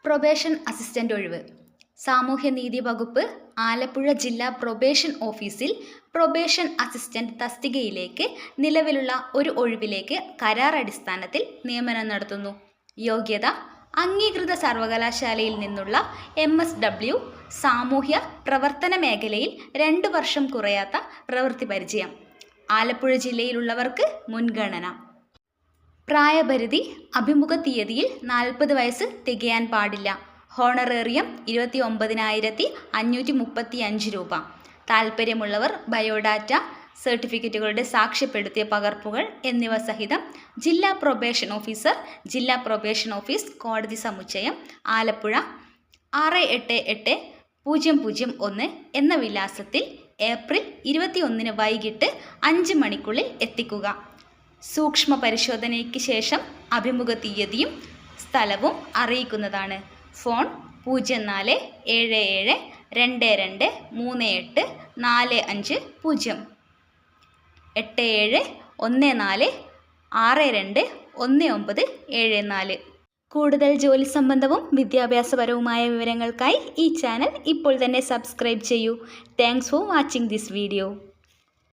Probation assistant ഒഴിവ്. സാമൂഹ്യനീതി വകുപ്പ് ആലപ്പുഴ ജില്ലാ പ്രൊബേഷൻ ഓഫീസിൽ പ്രൊബേഷൻ അസിസ്റ്റന്റ് തസ്തികയിലേക്ക് നിലവിലുള്ള ഒരു ഒഴിവിലേക്ക് കരാർ അടിസ്ഥാനത്തിൽ നിയമനം നടത്തുന്നു. യോഗ്യത: അംഗീകൃത സർവകലാശാലയിൽ നിന്നുള്ള MSW, സാമൂഹ്യ പ്രവർത്തന മേഖലയിൽ 2 വർഷം കുറയാത്ത പ്രവൃത്തി പരിചയം. ആലപ്പുഴ ജില്ലയിലുള്ളവർക്ക് മുൻഗണന. പ്രായപരിധി: അഭിമുഖ തീയതിയിൽ 40 വയസ്സ് തികയാൻ പാടില്ല. ഹോണറേറിയം 29,535 രൂപ. താൽപ്പര്യമുള്ളവർ ബയോഡാറ്റ, സർട്ടിഫിക്കറ്റുകളുടെ സാക്ഷ്യപ്പെടുത്തിയ പകർപ്പുകൾ എന്നിവ സഹിതം ജില്ലാ പ്രൊബേഷൻ ഓഫീസർ, ജില്ലാ പ്രൊബേഷൻ ഓഫീസ്, കോടതി സമുച്ചയം, ആലപ്പുഴ 688001 എന്ന വിലാസത്തിൽ ഏപ്രിൽ 21 വൈകിട്ട് 5 മണിക്കുള്ളിൽ എത്തിക്കുക. സൂക്ഷ്മ പരിശോധനയ്ക്ക് ശേഷം അഭിമുഖ തീയതിയും സ്ഥലവും അറിയിക്കുന്നതാണ്. ഫോൺ 0477223845 8714621974. കൂടുതൽ ജോലി സംബന്ധവും വിദ്യാഭ്യാസപരവുമായ വിവരങ്ങൾക്കായി ഈ ചാനൽ ഇപ്പോൾ തന്നെ സബ്സ്ക്രൈബ് ചെയ്യൂ. Thanks for watching this video.